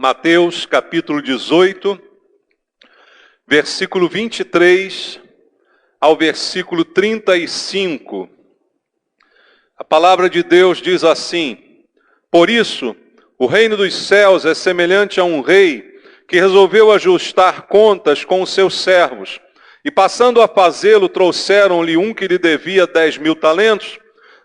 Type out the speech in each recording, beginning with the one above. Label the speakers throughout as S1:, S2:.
S1: Mateus capítulo 18, versículo 23 ao versículo 35. A palavra de Deus diz assim: Por isso, o reino dos céus é semelhante a um rei que resolveu ajustar contas com os seus servos. E passando a fazê-lo, trouxeram-lhe um que lhe devia 10.000 talentos.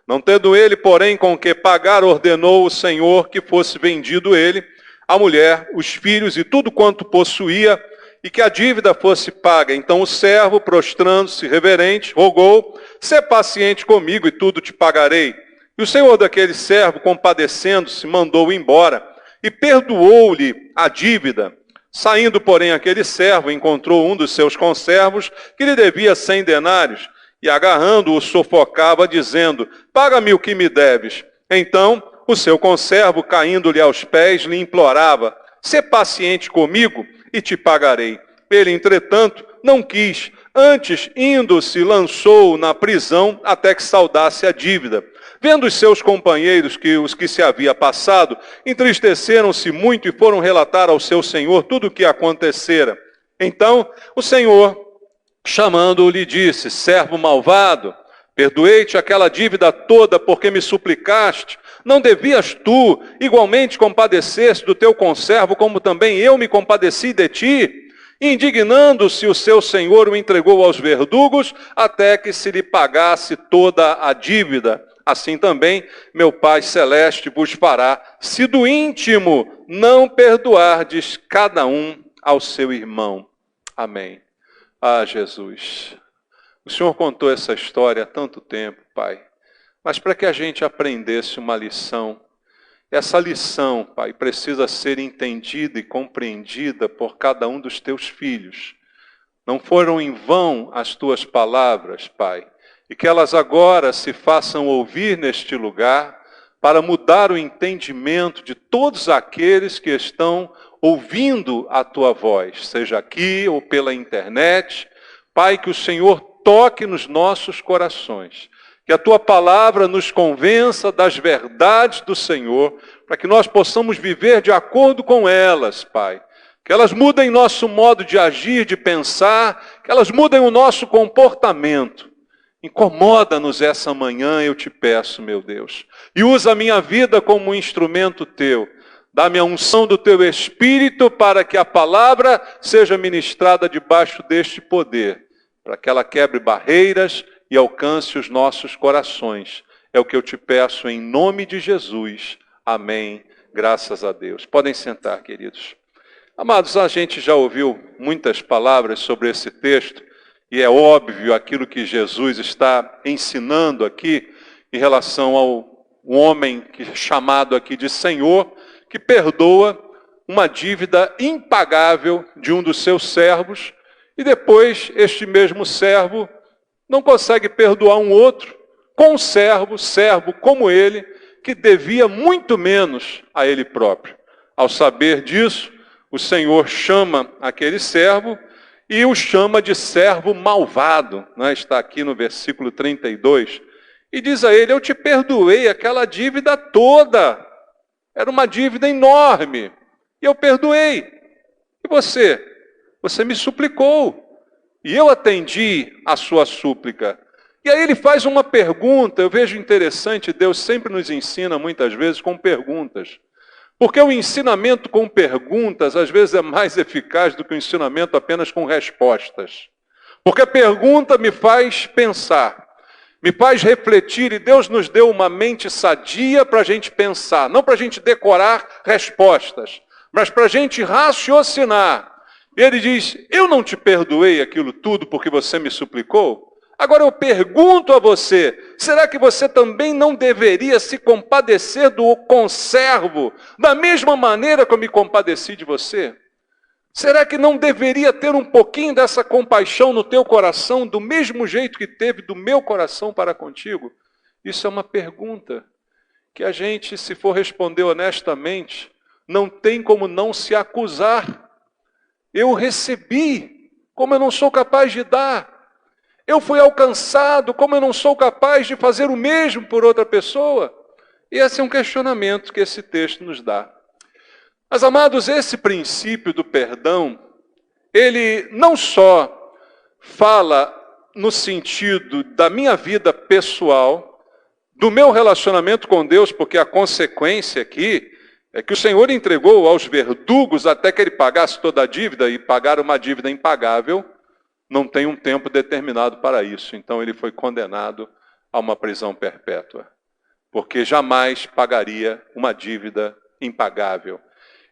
S1: Não tendo ele, porém, com que pagar, ordenou o Senhor que fosse vendido ele, a mulher, os filhos e tudo quanto possuía, e que a dívida fosse paga. Então o servo, prostrando-se reverente, rogou: Sê paciente comigo e tudo te pagarei. E o senhor daquele servo, compadecendo-se, mandou-o embora e perdoou-lhe a dívida. Saindo, porém, aquele servo encontrou um dos seus conservos que lhe devia 100 denários e, agarrando-o, sufocava, dizendo: Paga-me o que me deves. Então o seu conservo, caindo-lhe aos pés, lhe implorava: Sê paciente comigo e te pagarei. Ele, entretanto, não quis. Antes, indo-se, lançou-o na prisão até que saldasse a dívida. Vendo os seus companheiros os que se havia passado, entristeceram-se muito e foram relatar ao seu senhor tudo o que acontecera. Então o senhor, chamando-o, lhe disse: Servo malvado, perdoei-te aquela dívida toda porque me suplicaste. Não devias tu igualmente compadecer-se do teu conservo, como também eu me compadeci de ti? Indignando-se, o seu senhor o entregou aos verdugos, até que se lhe pagasse toda a dívida. Assim também meu Pai Celeste vos fará, se do íntimo não perdoardes cada um ao seu irmão. Amém. Ah, Jesus, o Senhor contou essa história há tanto tempo, Pai, mas para que a gente aprendesse uma lição, essa lição, Pai, precisa ser entendida e compreendida por cada um dos teus filhos. Não foram em vão as tuas palavras, Pai, e que elas agora se façam ouvir neste lugar para mudar o entendimento de todos aqueles que estão ouvindo a tua voz, seja aqui ou pela internet. Pai, que o Senhor toque nos nossos corações, que a tua palavra nos convença das verdades do Senhor, para que nós possamos viver de acordo com elas, Pai. Que elas mudem nosso modo de agir, de pensar, que elas mudem o nosso comportamento. Incomoda-nos essa manhã, eu te peço, meu Deus. E usa a minha vida como um instrumento teu. Dá-me a unção do teu Espírito para que a palavra seja ministrada debaixo deste poder, para que ela quebre barreiras e alcance os nossos corações. É o que eu te peço em nome de Jesus. Amém. Graças a Deus. Podem sentar, queridos. Amados, a gente já ouviu muitas palavras sobre esse texto, e é óbvio aquilo que Jesus está ensinando aqui em relação ao homem chamado aqui de Senhor, que perdoa uma dívida impagável de um dos seus servos, e depois este mesmo servo não consegue perdoar um outro com um servo como ele, que devia muito menos a ele próprio. Ao saber disso, o Senhor chama aquele servo e o chama de servo malvado, né? Está aqui no versículo 32, e diz a ele: eu te perdoei aquela dívida toda, era uma dívida enorme, e eu perdoei. E você? Você me suplicou, e eu atendi a sua súplica. E aí ele faz uma pergunta. Eu vejo interessante, Deus sempre nos ensina muitas vezes com perguntas. Porque o ensinamento com perguntas, às vezes, é mais eficaz do que o ensinamento apenas com respostas. Porque a pergunta me faz pensar, me faz refletir, e Deus nos deu uma mente sadia para a gente pensar, não para a gente decorar respostas, mas para a gente raciocinar. E ele diz: eu não te perdoei aquilo tudo porque você me suplicou? Agora eu pergunto a você, será que você também não deveria se compadecer do conservo da mesma maneira que eu me compadeci de você? Será que não deveria ter um pouquinho dessa compaixão no teu coração, do mesmo jeito que teve do meu coração para contigo? Isso é uma pergunta que a gente, se for responder honestamente, não tem como não se acusar. Eu recebi, como eu não sou capaz de dar. Eu fui alcançado, como eu não sou capaz de fazer o mesmo por outra pessoa? E esse é um questionamento que esse texto nos dá. Mas, amados, esse princípio do perdão, ele não só fala no sentido da minha vida pessoal, do meu relacionamento com Deus, porque a consequência aqui é que o Senhor entregou aos verdugos até que ele pagasse toda a dívida, e pagar uma dívida impagável não tem um tempo determinado para isso. Então ele foi condenado a uma prisão perpétua, porque jamais pagaria uma dívida impagável.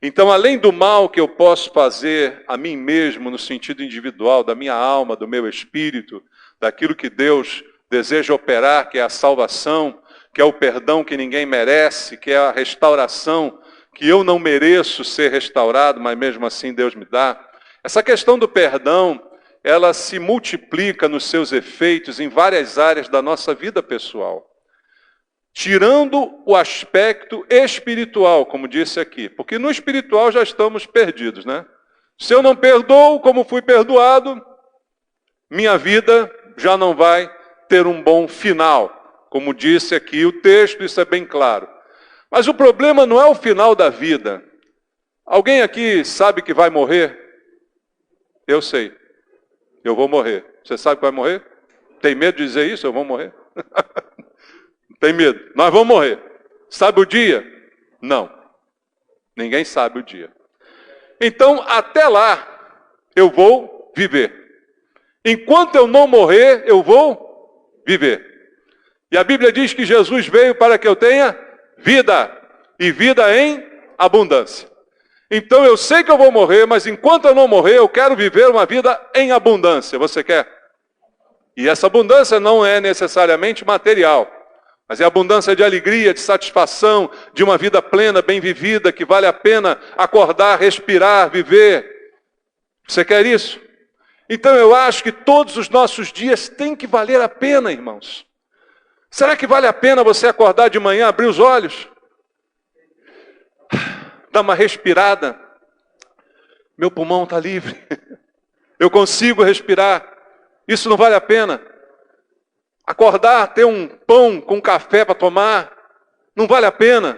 S1: Então, além do mal que eu posso fazer a mim mesmo, no sentido individual, da minha alma, do meu espírito, daquilo que Deus deseja operar, que é a salvação, que é o perdão que ninguém merece, que é a restauração que eu não mereço ser restaurado, mas mesmo assim Deus me dá. Essa questão do perdão, ela se multiplica nos seus efeitos em várias áreas da nossa vida pessoal. Tirando o aspecto espiritual, como disse aqui. Porque no espiritual já estamos perdidos, né? Se eu não perdoo como fui perdoado, minha vida já não vai ter um bom final. Como disse aqui o texto, isso é bem claro. Mas o problema não é o final da vida. Alguém aqui sabe que vai morrer? Eu sei. Eu vou morrer. Você sabe que vai morrer? Tem medo de dizer isso? Eu vou morrer? Tem medo. Nós vamos morrer. Sabe o dia? Não. Ninguém sabe o dia. Então, até lá, eu vou viver. Enquanto eu não morrer, eu vou viver. E a Bíblia diz que Jesus veio para que eu tenha vida. E vida em abundância. Então, eu sei que eu vou morrer, mas enquanto eu não morrer, eu quero viver uma vida em abundância. Você quer? E essa abundância não é necessariamente material. Mas é abundância de alegria, de satisfação, de uma vida plena, bem vivida, que vale a pena acordar, respirar, viver. Você quer isso? Então eu acho que todos os nossos dias têm que valer a pena, irmãos. Será que vale a pena você acordar de manhã, abrir os olhos? Dar uma respirada? Meu pulmão está livre. Eu consigo respirar. Isso não vale a pena? Acordar, ter um pão com café para tomar, não vale a pena.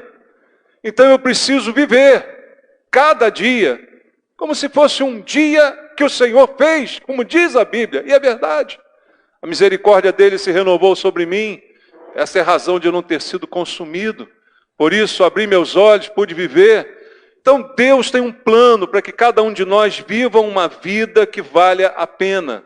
S1: Então eu preciso viver cada dia, como se fosse um dia que o Senhor fez, como diz a Bíblia, e é verdade. A misericórdia dele se renovou sobre mim, essa é a razão de eu não ter sido consumido. Por isso, abri meus olhos, pude viver. Então Deus tem um plano para que cada um de nós viva uma vida que valha a pena.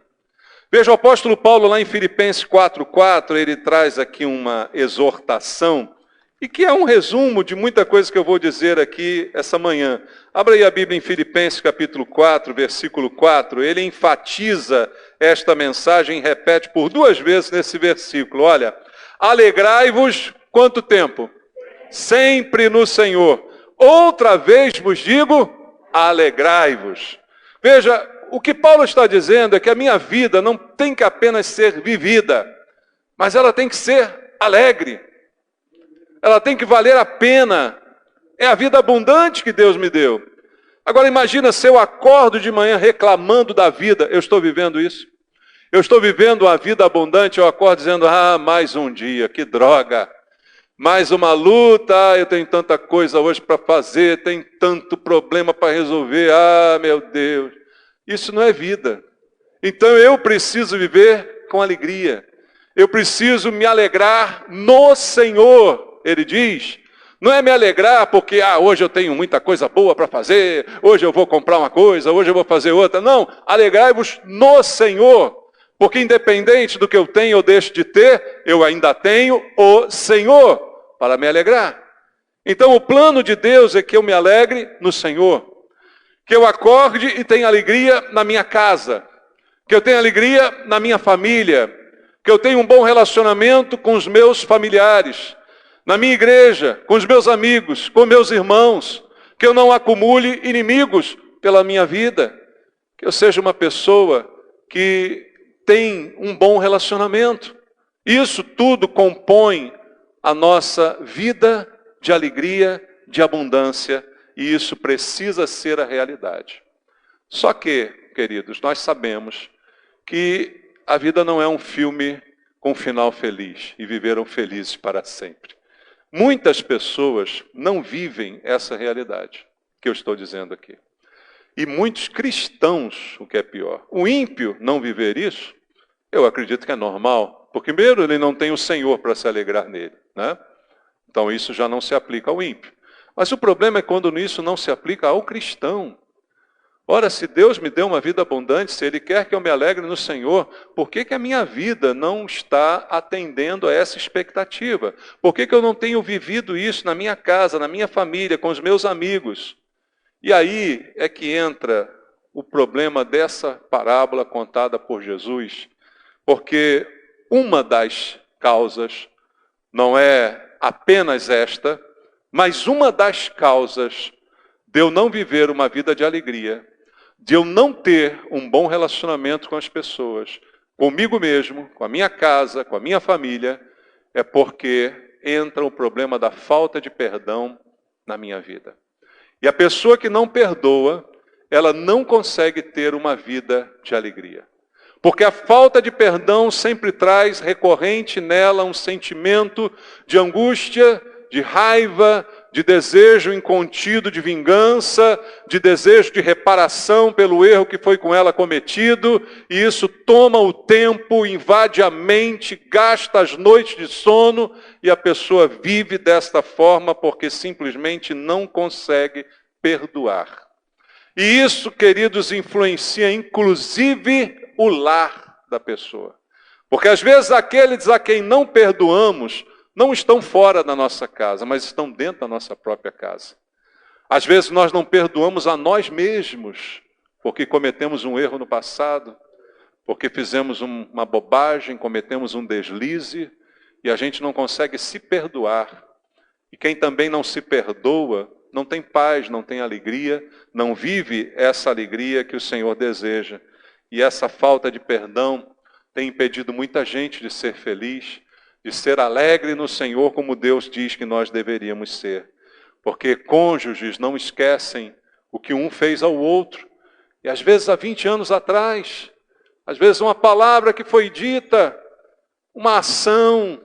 S1: Veja, o apóstolo Paulo lá em Filipenses 4:4, ele traz aqui uma exortação, e que é um resumo de muita coisa que eu vou dizer aqui essa manhã. Abra aí a Bíblia em Filipenses capítulo 4, versículo 4, ele enfatiza esta mensagem, repete por 2 vezes nesse versículo. Olha, alegrai-vos, quanto tempo? Sempre no Senhor. Outra vez vos digo, alegrai-vos. Veja, o que Paulo está dizendo é que a minha vida não tem que apenas ser vivida, mas ela tem que ser alegre. Ela tem que valer a pena. É a vida abundante que Deus me deu. Agora imagina se eu acordo de manhã reclamando da vida. Eu estou vivendo isso? Eu estou vivendo uma vida abundante, eu acordo dizendo, mais um dia, que droga. Mais uma luta, eu tenho tanta coisa hoje para fazer, tem tanto problema para resolver, meu Deus. Isso não é vida. Então eu preciso viver com alegria. Eu preciso me alegrar no Senhor, ele diz. Não é me alegrar porque, hoje eu tenho muita coisa boa para fazer, hoje eu vou comprar uma coisa, hoje eu vou fazer outra. Não, alegrai-vos no Senhor. Porque independente do que eu tenho ou deixo de ter, eu ainda tenho o Senhor para me alegrar. Então o plano de Deus é que eu me alegre no Senhor. Que eu acorde e tenha alegria na minha casa. Que eu tenha alegria na minha família. Que eu tenha um bom relacionamento com os meus familiares. Na minha igreja, com os meus amigos, com meus irmãos. Que eu não acumule inimigos pela minha vida. Que eu seja uma pessoa que tem um bom relacionamento. Isso tudo compõe a nossa vida de alegria, de abundância. E isso precisa ser a realidade. Só que, queridos, nós sabemos que a vida não é um filme com final feliz e viveram felizes para sempre. Muitas pessoas não vivem essa realidade. que eu estou dizendo aqui. E muitos cristãos, o que é pior. O ímpio não viver isso, eu acredito que é normal. Porque primeiro ele não tem o Senhor para se alegrar nele, né? Então isso já não se aplica ao ímpio. Mas o problema é quando isso não se aplica ao cristão. Ora, se Deus me deu uma vida abundante, se Ele quer que eu me alegre no Senhor, por que a minha vida não está atendendo a essa expectativa? Por que eu não tenho vivido isso na minha casa, na minha família, com os meus amigos? E aí é que entra o problema dessa parábola contada por Jesus, porque uma das causas não é apenas esta, mas uma das causas de eu não viver uma vida de alegria, de eu não ter um bom relacionamento com as pessoas, comigo mesmo, com a minha casa, com a minha família, é porque entra o problema da falta de perdão na minha vida. E a pessoa que não perdoa, ela não consegue ter uma vida de alegria. Porque a falta de perdão sempre traz recorrente nela um sentimento de angústia, de raiva, de desejo incontido de vingança, de desejo de reparação pelo erro que foi com ela cometido, e isso toma o tempo, invade a mente, gasta as noites de sono, e a pessoa vive desta forma porque simplesmente não consegue perdoar. E isso, queridos, influencia inclusive o lar da pessoa. Porque às vezes aqueles a quem não perdoamos não estão fora da nossa casa, mas estão dentro da nossa própria casa. Às vezes nós não perdoamos a nós mesmos, porque cometemos um erro no passado, porque fizemos uma bobagem, cometemos um deslize, e a gente não consegue se perdoar. E quem também não se perdoa, não tem paz, não tem alegria, não vive essa alegria que o Senhor deseja. E essa falta de perdão tem impedido muita gente de ser feliz, de ser alegre no Senhor como Deus diz que nós deveríamos ser. Porque cônjuges não esquecem o que um fez ao outro. E às vezes há 20 anos atrás, às vezes uma palavra que foi dita, uma ação,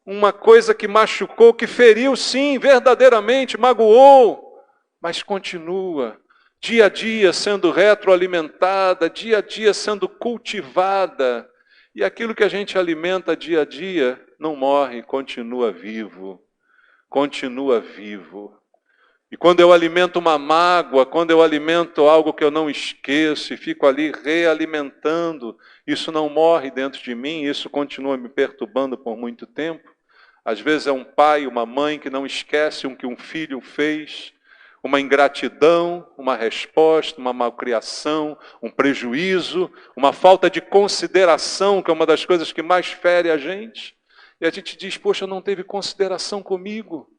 S1: uma coisa que machucou, que feriu sim, verdadeiramente, magoou, mas continua, dia a dia sendo retroalimentada, dia a dia sendo cultivada. E aquilo que a gente alimenta dia a dia não morre, continua vivo. Continua vivo. E quando eu alimento uma mágoa, quando eu alimento algo que eu não esqueço e fico ali realimentando, isso não morre dentro de mim, isso continua me perturbando por muito tempo. Às vezes é um pai, uma mãe que não esquece o que um filho fez, uma ingratidão, uma resposta, uma malcriação, um prejuízo, uma falta de consideração, que é uma das coisas que mais fere a gente. E a gente diz, poxa, não teve consideração comigo.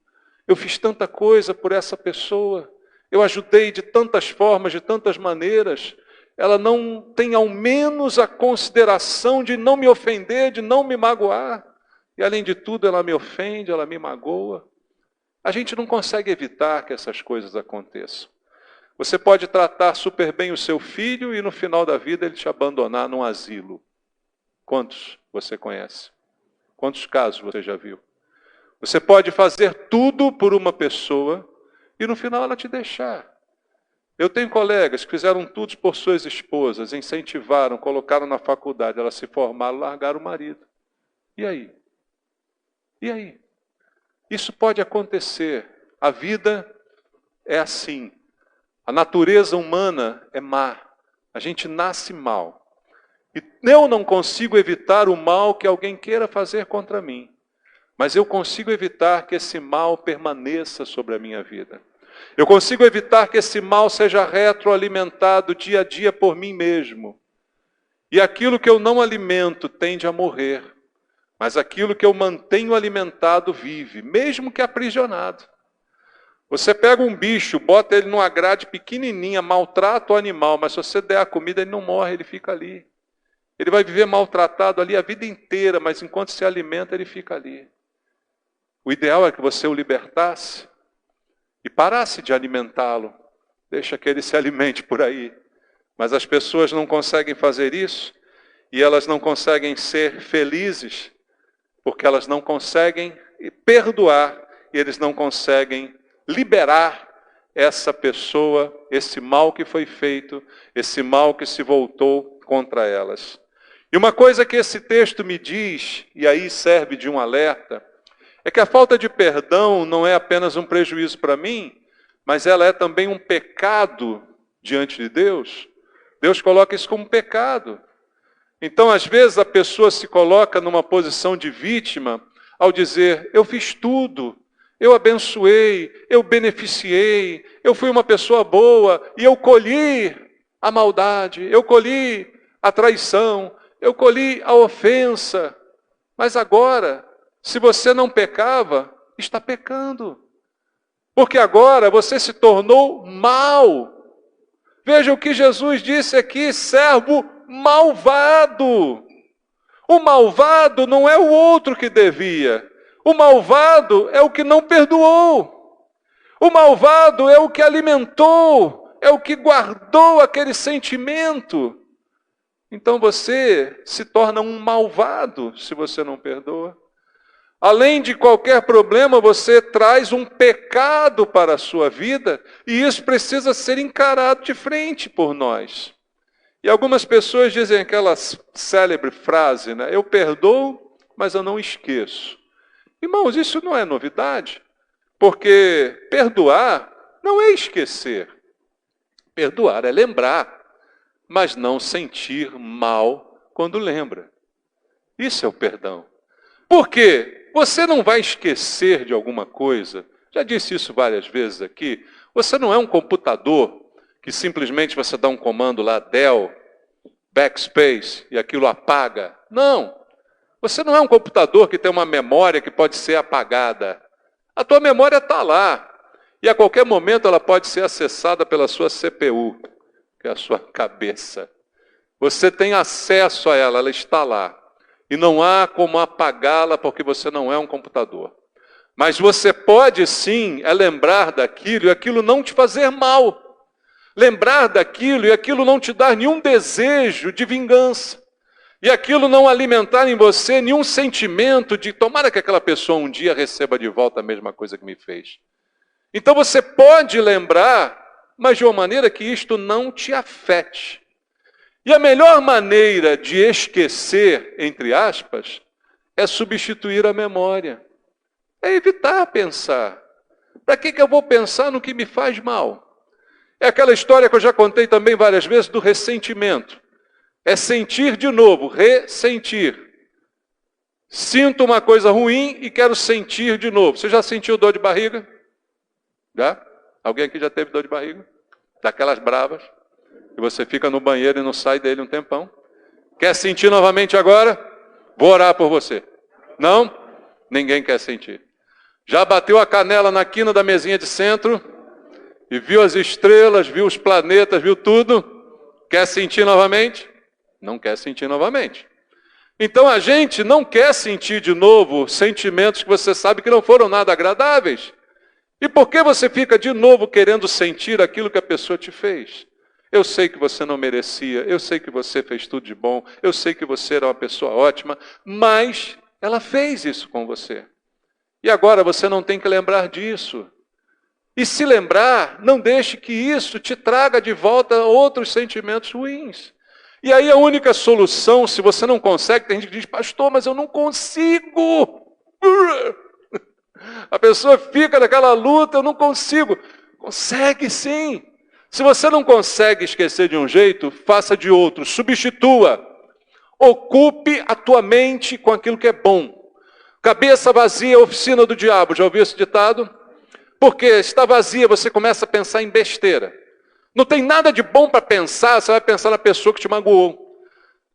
S1: Eu fiz tanta coisa por essa pessoa. Eu ajudei de tantas formas, de tantas maneiras. Ela não tem ao menos a consideração de não me ofender, de não me magoar. E além de tudo, ela me ofende, ela me magoa. A gente não consegue evitar que essas coisas aconteçam. Você pode tratar super bem o seu filho e no final da vida ele te abandonar num asilo. Quantos você conhece? Quantos casos você já viu? Você pode fazer tudo por uma pessoa e no final ela te deixar. Eu tenho colegas que fizeram tudo por suas esposas, incentivaram, colocaram na faculdade, elas se formaram, largaram o marido. E aí? E aí? Isso pode acontecer. A vida é assim. A natureza humana é má. A gente nasce mal. E eu não consigo evitar o mal que alguém queira fazer contra mim. Mas eu consigo evitar que esse mal permaneça sobre a minha vida. Eu consigo evitar que esse mal seja retroalimentado dia a dia por mim mesmo. E aquilo que eu não alimento tende a morrer. Mas aquilo que eu mantenho alimentado vive, mesmo que aprisionado. Você pega um bicho, bota ele numa grade pequenininha, maltrata o animal, mas se você der a comida, ele não morre, ele fica ali. Ele vai viver maltratado ali a vida inteira, mas enquanto se alimenta, ele fica ali. O ideal é que você o libertasse e parasse de alimentá-lo. Deixa que ele se alimente por aí. Mas as pessoas não conseguem fazer isso e elas não conseguem ser felizes porque elas não conseguem perdoar e eles não conseguem liberar essa pessoa, esse mal que foi feito, esse mal que se voltou contra elas. E uma coisa que esse texto me diz, e aí serve de um alerta, é que a falta de perdão não é apenas um prejuízo para mim, mas ela é também um pecado diante de Deus. Deus coloca isso como pecado. Então, às vezes, a pessoa se coloca numa posição de vítima ao dizer, eu fiz tudo, eu abençoei, eu beneficiei, eu fui uma pessoa boa e eu colhi a maldade, eu colhi a traição, eu colhi a ofensa. Mas agora, se você não pecava, está pecando. Porque agora você se tornou mal. Veja o que Jesus disse aqui, servo malvado. O malvado não é o outro que devia. O malvado é o que não perdoou. O malvado é o que alimentou, é o que guardou aquele sentimento. Então você se torna um malvado se você não perdoa. Além de qualquer problema, você traz um pecado para a sua vida e isso precisa ser encarado de frente por nós. E algumas pessoas dizem aquela célebre frase, né? Eu perdoo, mas eu não esqueço. Irmãos, isso não é novidade, porque perdoar não é esquecer. Perdoar é lembrar, mas não sentir mal quando lembra. Isso é o perdão. Por quê? Você não vai esquecer de alguma coisa. Já disse isso várias vezes aqui. Você não é um computador que simplesmente você dá um comando lá, del, backspace, e aquilo apaga. Não. Você não é um computador que tem uma memória que pode ser apagada. A tua memória está lá. E a qualquer momento ela pode ser acessada pela sua CPU, que é a sua cabeça. Você tem acesso a ela, ela está lá. E não há como apagá-la porque você não é um computador. Mas você pode sim lembrar daquilo e aquilo não te fazer mal. Lembrar daquilo e aquilo não te dar nenhum desejo de vingança. E aquilo não alimentar em você nenhum sentimento de tomara que aquela pessoa um dia receba de volta a mesma coisa que me fez. Então você pode lembrar, mas de uma maneira que isto não te afete. E a melhor maneira de esquecer, entre aspas, é substituir a memória. É evitar pensar. Para que eu vou pensar no que me faz mal? É aquela história que eu já contei também várias vezes do ressentimento. É sentir de novo, ressentir. Sinto uma coisa ruim e quero sentir de novo. Você já sentiu dor de barriga? Já? Alguém aqui já teve dor de barriga? Daquelas bravas? E você fica no banheiro e não sai dele um tempão. Quer sentir novamente agora? Vou orar por você. Não? Ninguém quer sentir. Já bateu a canela na quina da mesinha de centro e viu as estrelas, viu os planetas, viu tudo? Quer sentir novamente? Não quer sentir novamente. Então a gente não quer sentir de novo sentimentos que você sabe que não foram nada agradáveis. E por que você fica de novo querendo sentir aquilo que a pessoa te fez? Eu sei que você não merecia, eu sei que você fez tudo de bom, eu sei que você era uma pessoa ótima, mas ela fez isso com você. E agora você não tem que lembrar disso. E se lembrar, não deixe que isso te traga de volta outros sentimentos ruins. E aí a única solução, se você não consegue, tem gente que diz, pastor, mas eu não consigo. A pessoa fica naquela luta, eu não consigo. Consegue sim. Se você não consegue esquecer de um jeito, faça de outro, substitua. Ocupe a tua mente com aquilo que é bom. Cabeça vazia é a oficina do diabo, já ouviu esse ditado? Porque está vazia, você começa a pensar em besteira. Não tem nada de bom para pensar, você vai pensar na pessoa que te magoou.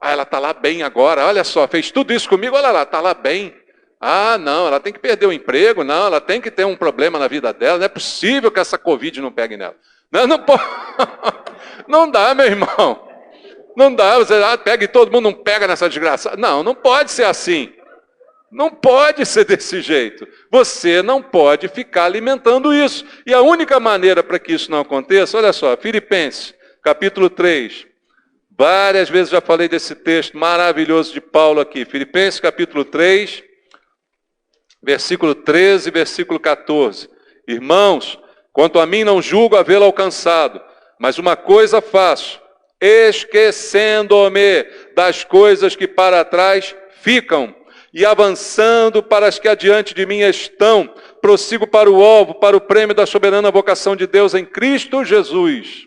S1: Ah, ela está lá bem agora, olha só, fez tudo isso comigo, olha lá, está lá bem. Ah, não, ela tem que perder o emprego, não, ela tem que ter um problema na vida dela, não é possível que essa Covid não pegue nela. Não pode. Não dá, meu irmão. Não dá, você pega e todo mundo não pega nessa desgraça. Não pode ser assim. Não pode ser desse jeito. Você não pode ficar alimentando isso. E a única maneira para que isso não aconteça, olha só, Filipenses, capítulo 3. Várias vezes já falei desse texto maravilhoso de Paulo aqui. Filipenses, capítulo 3, versículo 13 e versículo 14. Irmãos, Quanto a mim, não julgo havê-lo alcançado, mas uma coisa faço, esquecendo-me das coisas que para trás ficam, e avançando para as que adiante de mim estão, prossigo para o alvo, para o prêmio da soberana vocação de Deus em Cristo Jesus.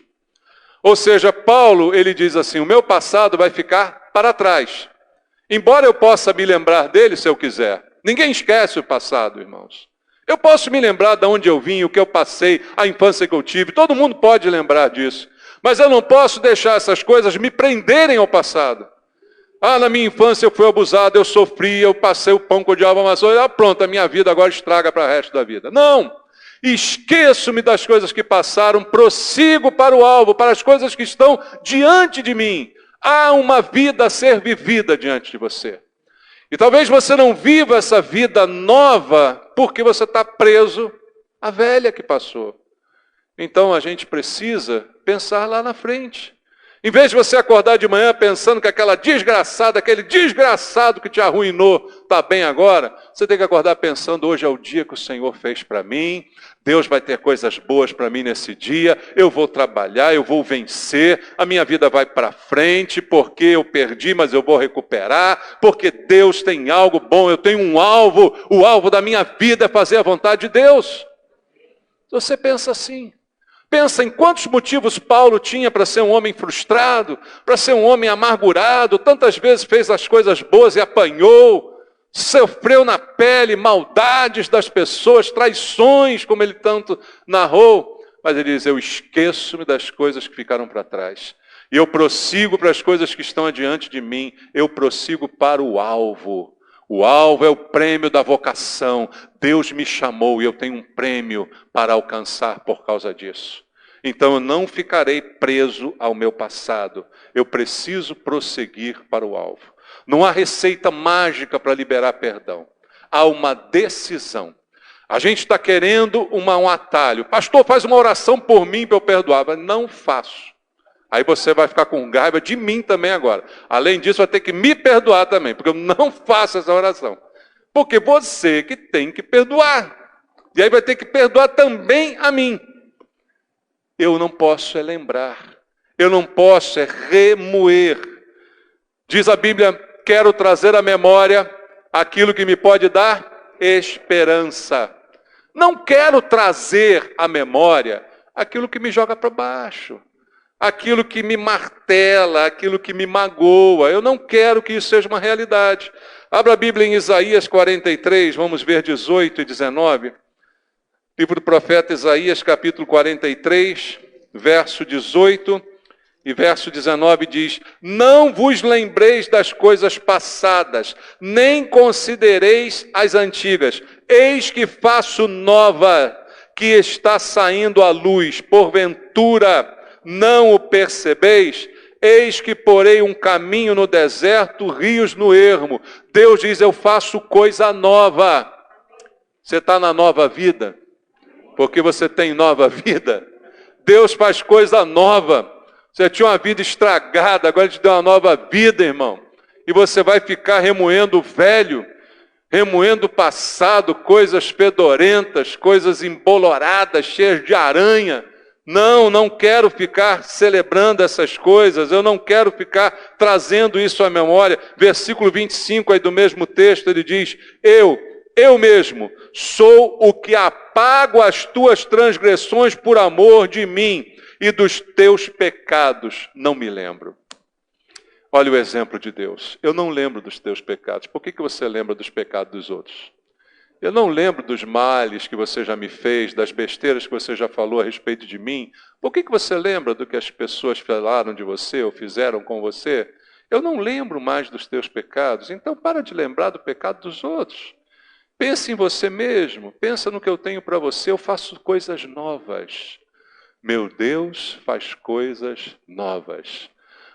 S1: Ou seja, Paulo, ele diz assim, o meu passado vai ficar para trás. Embora eu possa me lembrar dele se eu quiser. Ninguém esquece o passado, irmãos. Eu posso me lembrar de onde eu vim, o que eu passei, a infância que eu tive. Todo mundo pode lembrar disso. Mas eu não posso deixar essas coisas me prenderem ao passado. Na minha infância eu fui abusado, eu sofri, eu passei o pão com o diabo amassou. Pronto, a minha vida agora estraga para o resto da vida. Não! Esqueço-me das coisas que passaram, prossigo para o alvo, para as coisas que estão diante de mim. Há uma vida a ser vivida diante de você. E talvez você não viva essa vida nova porque você está preso à velha que passou. Então a gente precisa pensar lá na frente. Em vez de você acordar de manhã pensando que aquela desgraçada, aquele desgraçado que te arruinou está bem agora, você tem que acordar pensando, hoje é o dia que o Senhor fez para mim, Deus vai ter coisas boas para mim nesse dia, eu vou trabalhar, eu vou vencer, a minha vida vai para frente, porque eu perdi, mas eu vou recuperar, porque Deus tem algo bom, eu tenho um alvo, o alvo da minha vida é fazer a vontade de Deus. Você pensa assim. Pensa em quantos motivos Paulo tinha para ser um homem frustrado, para ser um homem amargurado, tantas vezes fez as coisas boas e apanhou, sofreu na pele maldades das pessoas, traições, como ele tanto narrou. Mas ele diz, eu esqueço-me das coisas que ficaram para trás. E eu prossigo para as coisas que estão adiante de mim, eu prossigo para o alvo. O alvo é o prêmio da vocação. Deus me chamou e eu tenho um prêmio para alcançar por causa disso. Então eu não ficarei preso ao meu passado. Eu preciso prosseguir para o alvo. Não há receita mágica para liberar perdão. Há uma decisão. A gente está querendo um atalho. Pastor, faz uma oração por mim para eu perdoar. Mas não faço. Aí você vai ficar com raiva de mim também agora. Além disso, vai ter que me perdoar também, porque eu não faço essa oração. Porque você que tem que perdoar. E aí vai ter que perdoar também a mim. Eu não posso lembrar. Eu não posso remoer. Diz a Bíblia, quero trazer à memória aquilo que me pode dar esperança. Não quero trazer à memória aquilo que me joga para baixo. Aquilo que me martela, aquilo que me magoa. Eu não quero que isso seja uma realidade. Abra a Bíblia em Isaías 43, vamos ver 18 e 19. Livro do profeta Isaías, capítulo 43, verso 18 e verso 19 diz, não vos lembreis das coisas passadas, nem considereis as antigas. Eis que faço nova, que está saindo à luz, porventura não o percebeis? Eis que porei um caminho no deserto, rios no ermo. Deus diz, eu faço coisa nova. Você está na nova vida? Porque você tem nova vida. Deus faz coisa nova. Você tinha uma vida estragada, agora te deu uma nova vida, irmão. E você vai ficar remoendo o velho, remoendo o passado, coisas fedorentas, coisas emboloradas, cheias de aranha. Não quero ficar celebrando essas coisas, eu não quero ficar trazendo isso à memória. Versículo 25 aí do mesmo texto, ele diz, eu mesmo sou o que apago as tuas transgressões por amor de mim, e dos teus pecados não me lembro. Olha o exemplo de Deus, eu não lembro dos teus pecados. Por que você lembra dos pecados dos outros? Eu não lembro dos males que você já me fez, das besteiras que você já falou a respeito de mim. Por que você lembra do que as pessoas falaram de você ou fizeram com você? Eu não lembro mais dos teus pecados. Então para de lembrar do pecado dos outros. Pense em você mesmo. Pensa no que eu tenho para você. Eu faço coisas novas. Meu Deus faz coisas novas.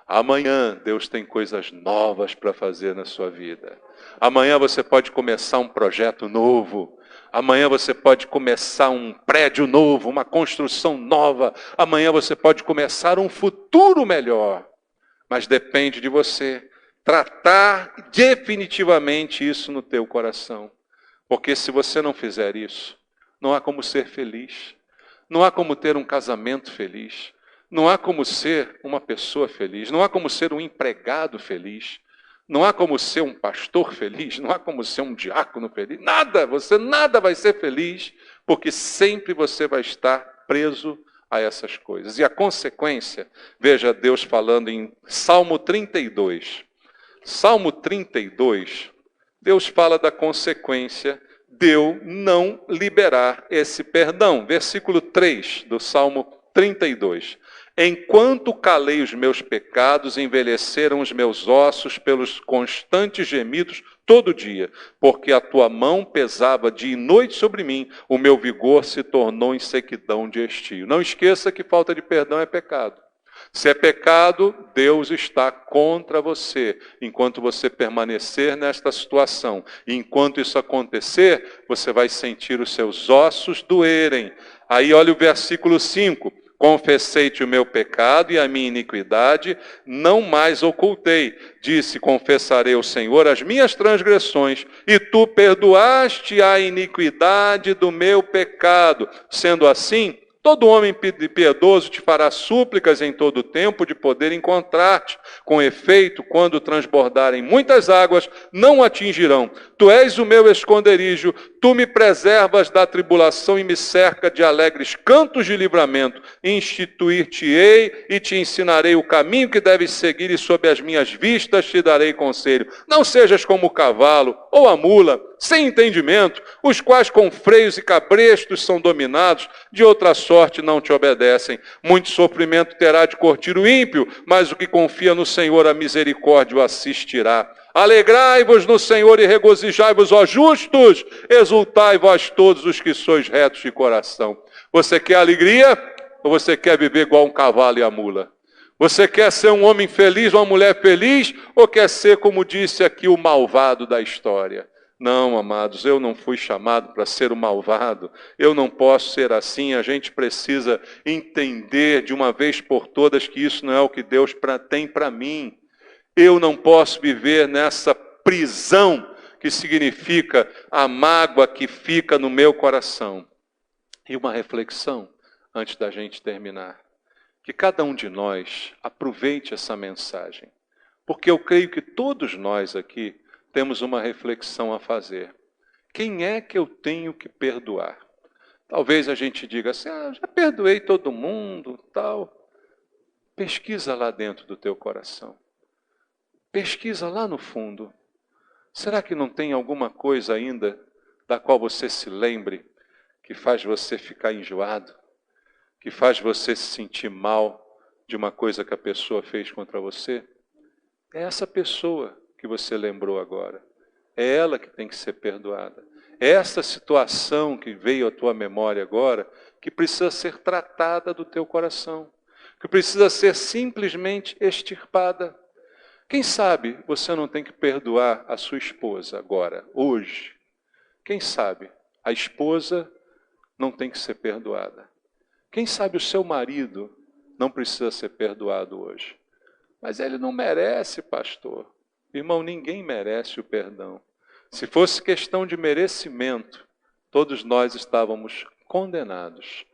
S1: Amanhã Deus tem coisas novas para fazer na sua vida. Amanhã você pode começar um projeto novo. Amanhã você pode começar um prédio novo, uma construção nova. Amanhã você pode começar um futuro melhor. Mas depende de você tratar definitivamente isso no teu coração. Porque se você não fizer isso, não há como ser feliz. Não há como ter um casamento feliz. Não há como ser uma pessoa feliz. Não há como ser um empregado feliz. Não há como ser um pastor feliz. Não há como ser um diácono feliz. Nada, você nada vai ser feliz, porque sempre você vai estar preso a essas coisas. E a consequência, veja Deus falando em Salmo 32. Salmo 32, Deus fala da consequência de eu não liberar esse perdão. Versículo 3 do Salmo 32. Enquanto calei os meus pecados, envelheceram os meus ossos pelos constantes gemidos todo dia, porque a tua mão pesava dia e noite sobre mim, o meu vigor se tornou em sequidão de estio. Não esqueça que falta de perdão é pecado. Se é pecado, Deus está contra você. Enquanto você permanecer nesta situação, e enquanto isso acontecer, você vai sentir os seus ossos doerem. Aí olha o versículo 5. Confessei-te o meu pecado e a minha iniquidade, não mais ocultei. Disse, confessarei ao Senhor as minhas transgressões, e tu perdoaste a iniquidade do meu pecado. Sendo assim, todo homem piedoso te fará súplicas em todo o tempo de poder encontrar-te. Com efeito, quando transbordarem muitas águas, não atingirão. Tu és o meu esconderijo, tu me preservas da tribulação e me cerca de alegres cantos de livramento. Instituir-te-ei e te ensinarei o caminho que deves seguir, e sob as minhas vistas te darei conselho. Não sejas como o cavalo ou a mula, sem entendimento, os quais com freios e cabrestos são dominados, de outra sorte não te obedecem. Muito sofrimento terá de curtir o ímpio, mas o que confia no Senhor, a misericórdia o assistirá. Alegrai-vos no Senhor e regozijai-vos, ó justos, exultai vós todos os que sois retos de coração. Você quer alegria ou você quer viver igual um cavalo e a mula? Você quer ser um homem feliz, uma mulher feliz, ou quer ser, como disse aqui, o malvado da história? Não, amados, eu não fui chamado para ser o malvado. Eu não posso ser assim. A gente precisa entender de uma vez por todas que isso não é o que Deus tem para mim. Eu não posso viver nessa prisão que significa a mágoa que fica no meu coração. E uma reflexão antes da gente terminar. Que cada um de nós aproveite essa mensagem. Porque eu creio que todos nós aqui temos uma reflexão a fazer. Quem é que eu tenho que perdoar? Talvez a gente diga assim, já perdoei todo mundo, tal. Pesquisa lá dentro do teu coração. Pesquisa lá no fundo. Será que não tem alguma coisa ainda da qual você se lembre que faz você ficar enjoado? Que faz você se sentir mal de uma coisa que a pessoa fez contra você? É essa pessoa que você lembrou agora. É ela que tem que ser perdoada. É essa situação que veio à tua memória agora que precisa ser tratada do teu coração. Que precisa ser simplesmente extirpada. Quem sabe você não tem que perdoar a sua esposa agora, hoje. Quem sabe a esposa não tem que ser perdoada. Quem sabe o seu marido não precisa ser perdoado hoje. Mas ele não merece, pastor. Irmão, ninguém merece o perdão. Se fosse questão de merecimento, todos nós estávamos condenados.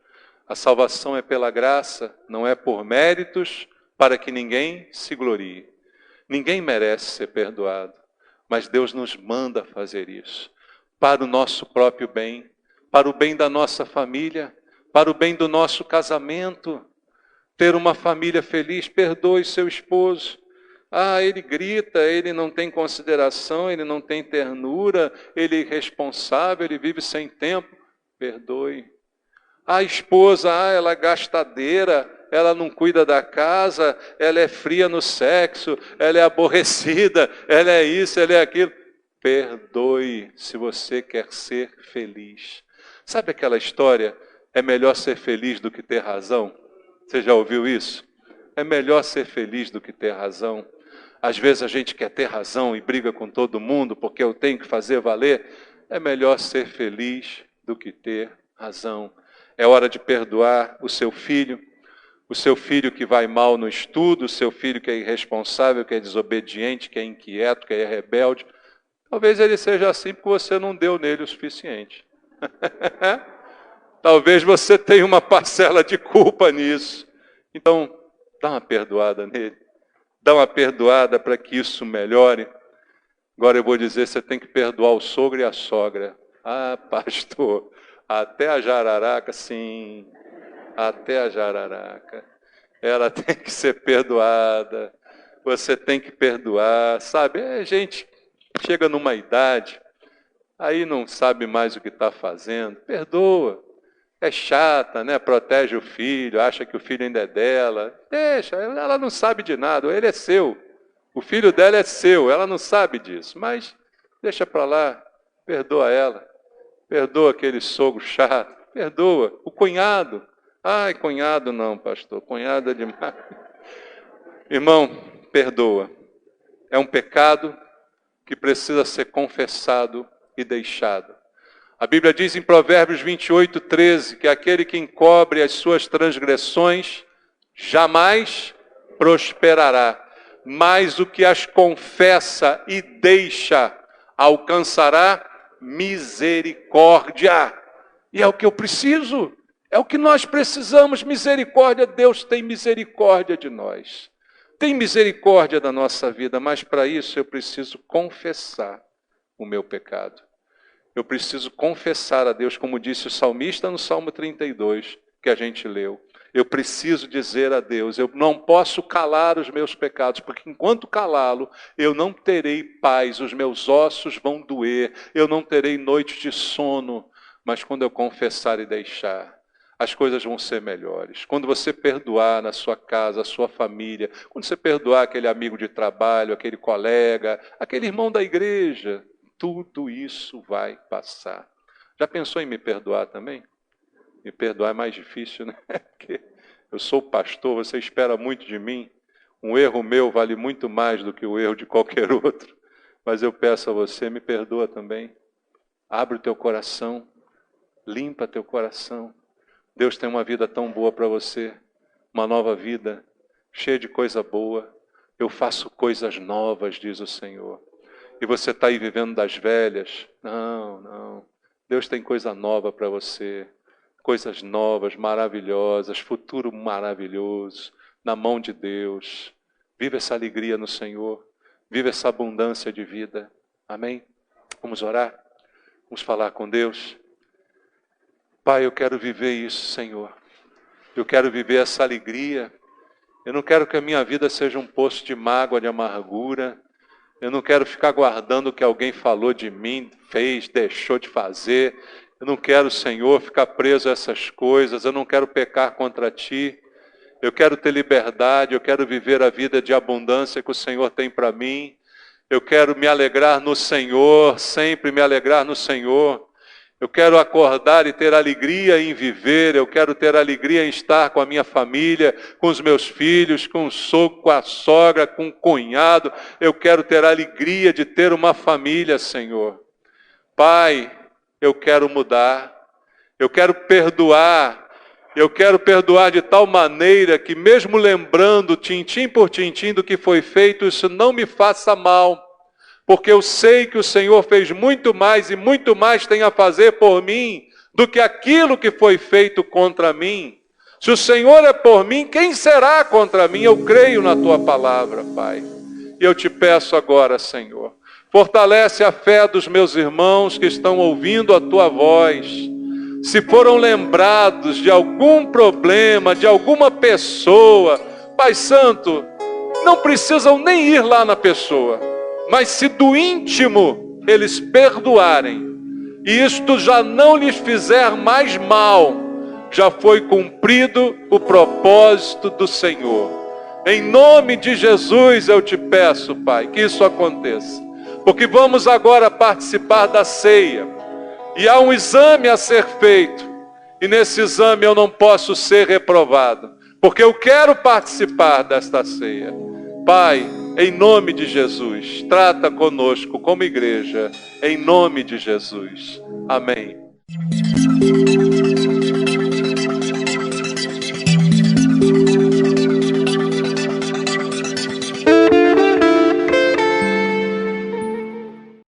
S1: A salvação é pela graça, não é por méritos, para que ninguém se glorie. Ninguém merece ser perdoado, mas Deus nos manda fazer isso. Para o nosso próprio bem, para o bem da nossa família, para o bem do nosso casamento. Ter uma família feliz, perdoe seu esposo. Ele grita, ele não tem consideração, ele não tem ternura, ele é irresponsável, ele vive sem tempo. Perdoe. A esposa, ela é gastadeira, ela não cuida da casa, ela é fria no sexo, ela é aborrecida, ela é isso, ela é aquilo. Perdoe se você quer ser feliz. Sabe aquela história, é melhor ser feliz do que ter razão? Você já ouviu isso? É melhor ser feliz do que ter razão. Às vezes a gente quer ter razão e briga com todo mundo porque eu tenho que fazer valer. É melhor ser feliz do que ter razão. É hora de perdoar o seu filho que vai mal no estudo, o seu filho que é irresponsável, que é desobediente, que é inquieto, que é rebelde. Talvez ele seja assim porque você não deu nele o suficiente. Talvez você tenha uma parcela de culpa nisso. Então, dá uma perdoada nele. Dá uma perdoada para que isso melhore. Agora eu vou dizer, você tem que perdoar o sogro e a sogra. Ah, pastor, até a jararaca, sim. Até a jararaca. Ela tem que ser perdoada. Você tem que perdoar, sabe? A gente chega numa idade, aí não sabe mais o que está fazendo. Perdoa. É chata, né? Protege o filho, acha que o filho ainda é dela. Deixa, ela não sabe de nada, ele é seu. O filho dela é seu, ela não sabe disso. Mas deixa para lá, perdoa ela. Perdoa aquele sogro chato, perdoa. O cunhado. Ai, cunhado não, pastor, cunhado é demais. Irmão, perdoa. É um pecado que precisa ser confessado e deixado. A Bíblia diz em Provérbios 28:13 que aquele que encobre as suas transgressões jamais prosperará, mas o que as confessa e deixa alcançará misericórdia. E é o que eu preciso, é o que nós precisamos, misericórdia. Deus tem misericórdia de nós, tem misericórdia da nossa vida, mas para isso eu preciso confessar o meu pecado. Eu preciso confessar a Deus, como disse o salmista no Salmo 32, que a gente leu. Eu preciso dizer a Deus, eu não posso calar os meus pecados, porque enquanto calá-lo, eu não terei paz, os meus ossos vão doer, eu não terei noites de sono. Mas quando eu confessar e deixar, as coisas vão ser melhores. Quando você perdoar na sua casa, a sua família, quando você perdoar aquele amigo de trabalho, aquele colega, aquele irmão da igreja, tudo isso vai passar. Já pensou em me perdoar também? Me perdoar é mais difícil, né? Porque eu sou pastor, você espera muito de mim. Um erro meu vale muito mais do que o erro de qualquer outro. Mas eu peço a você, me perdoa também. Abre o teu coração, limpa teu coração. Deus tem uma vida tão boa para você, uma nova vida, cheia de coisa boa. Eu faço coisas novas, diz o Senhor. E você está aí vivendo das velhas? Não. Deus tem coisa nova para você. Coisas novas, maravilhosas, futuro maravilhoso, na mão de Deus. Viva essa alegria no Senhor. Viva essa abundância de vida. Amém? Vamos orar? Vamos falar com Deus? Pai, eu quero viver isso, Senhor. Eu quero viver essa alegria. Eu não quero que a minha vida seja um poço de mágoa, de amargura. Eu não quero ficar guardando o que alguém falou de mim, fez, deixou de fazer. Eu não quero, Senhor, ficar preso a essas coisas. Eu não quero pecar contra Ti. Eu quero ter liberdade. Eu quero viver a vida de abundância que o Senhor tem para mim. Eu quero me alegrar no Senhor, sempre me alegrar no Senhor. Eu quero acordar e ter alegria em viver. Eu quero ter alegria em estar com a minha família, com os meus filhos, com o sogro, com a sogra, com o cunhado. Eu quero ter alegria de ter uma família, Senhor. Pai, eu quero mudar. Eu quero perdoar. Eu quero perdoar de tal maneira que, mesmo lembrando tintim por tintim do que foi feito, isso não me faça mal. Porque eu sei que o Senhor fez muito mais e muito mais tem a fazer por mim do que aquilo que foi feito contra mim. Se o Senhor é por mim, quem será contra mim? Eu creio na Tua palavra, Pai. E eu te peço agora, Senhor, fortalece a fé dos meus irmãos que estão ouvindo a Tua voz. Se foram lembrados de algum problema, de alguma pessoa, Pai Santo, não precisam nem ir lá na pessoa. Mas se do íntimo eles perdoarem, e isto já não lhes fizer mais mal, já foi cumprido o propósito do Senhor. Em nome de Jesus eu te peço, Pai, que isso aconteça. Porque vamos agora participar da ceia. E há um exame a ser feito. E nesse exame eu não posso ser reprovado. Porque eu quero participar desta ceia. Pai, em nome de Jesus, trata conosco como igreja, em nome de Jesus. Amém.